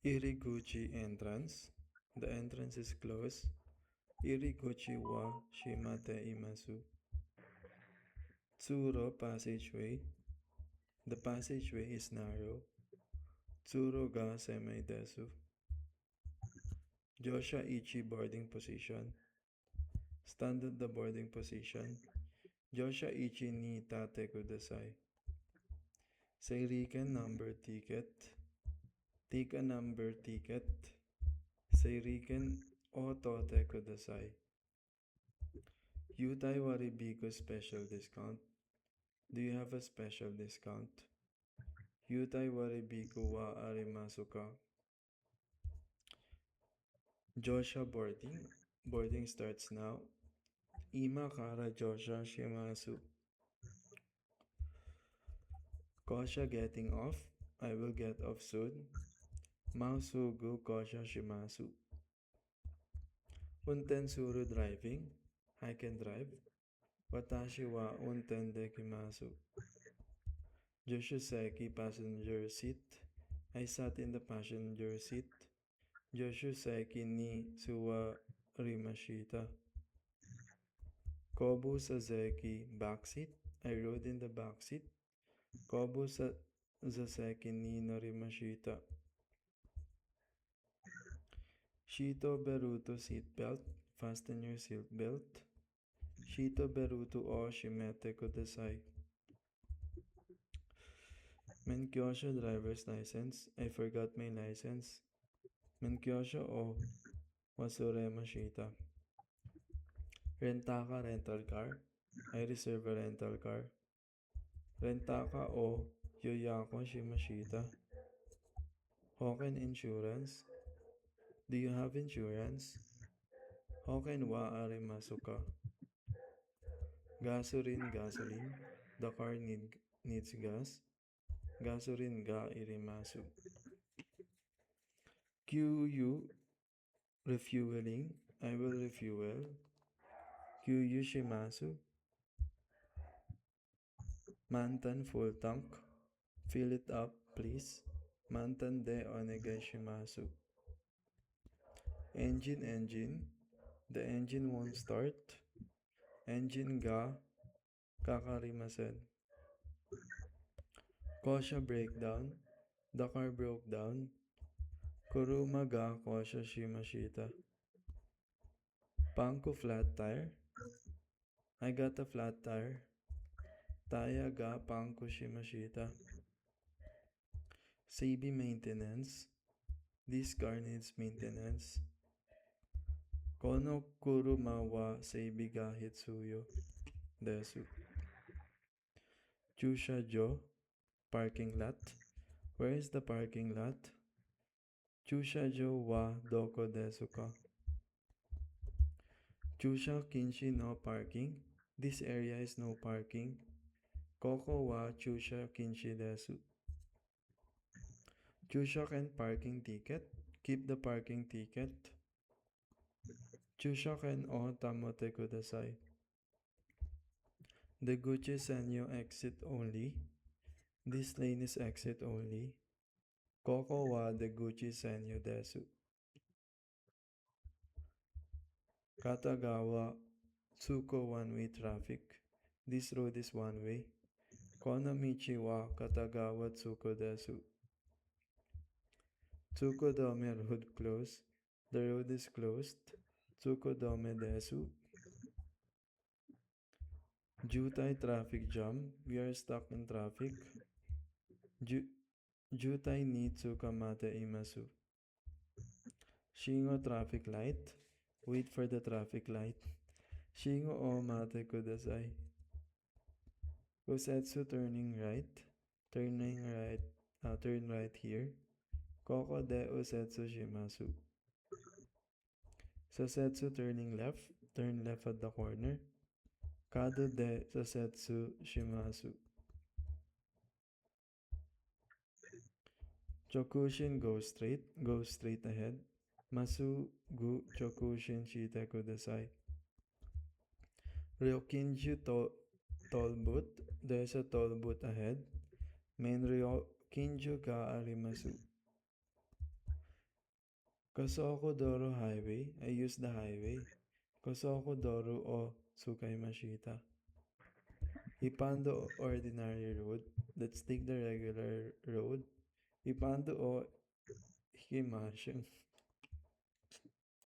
Iriguchi entrance. The entrance is closed. Iriguchi wa shimate imasu. Tsuro passageway. The passageway is narrow. Tsuro ga semei desu. Josha ichi boarding position. Stand at the boarding position. Josha ichi ni tate kudasai. Seiriken number ticket. Tika number ticket. Seiriken o tote kudasai. Yutai waribiku special discount. Do you have a special discount? Yutai waribiku wa arimasuka. Josha boarding. Boarding starts now. Ima kara Josha shimasu. Kosha getting off. I will get off soon. Mausugu kosha shimasu. Unten suru driving. I can drive. Watashi wa unten dekimasu. Joshuseki passenger seat. I sat in the passenger seat. Joshuseki ni suwa rimashita. Kobu Saseki backseat. I rode in the backseat. Kobu Saseki ni norimashita. Shito Beruto seatbelt. Fasten your seatbelt. Shito Beruto o shimete kudasai. Menkyosho driver's license. I forgot my license. Menkyosho o wasuremashita. Rentaka rental car. I reserve a rental car. Rentaka o yoyako shimashita. Hoken insurance. Do you have insurance? Hoken wa arimasuka. Gasoline. The car needs gas. Gasoline ga irimasu. QU refueling. I will refuel. QU shimasu. Mantan full tank. Fill it up, please. Mantan de onegai shimasu. Engine. The engine won't start. Engine ga kakarimasen. Kosha breakdown. The car broke down. Kuruma ga kosha shimashita. Panko flat tire. I got a flat tire. Taya ga panko shimashita. Seibi maintenance. This car needs maintenance. Kono kuruma wa seibi ga hitsuyo desu. Chushajo parking lot. Where is the parking lot? Chushajo wa doko desu ka? Chusha kinshi no parking. This area is no parking. Koko wa chusha kinshi desu. Chushaken parking ticket. Keep the parking ticket. Chushaken o tamote kudasai. The Gucci Sanyo exit only. This lane is exit only. Koko wa the Gucci Sanyo desu. Katagawa Tsuko one-way traffic. This road is one-way. Konamichi wa Katagawa Tsuko desu. Tsukodome road closed. The road is closed. Tsukodome desu. Jutai traffic jam. We are stuck in traffic. Jutai ni tsukamate imasu. Shingo traffic light. Wait for the traffic light. Shingo o mate kudasai. Usetsu turning right. Turn right here. Koko de usetsu shimasu. Sasetsu turning left. Turn left at the corner. Kado de sasetsu shimasu. Chokushin go straight ahead. Masu gu chokushin shite kudasai. Ryokinju toll booth. There's a toll booth ahead. Main Ryokinju ga arimasu. Kosoku-doro Highway, I use the highway. Kosoku-doro o Tsukai-mashita. Ipando ordinary road, let's take the regular road. Ipando o Hikimashun.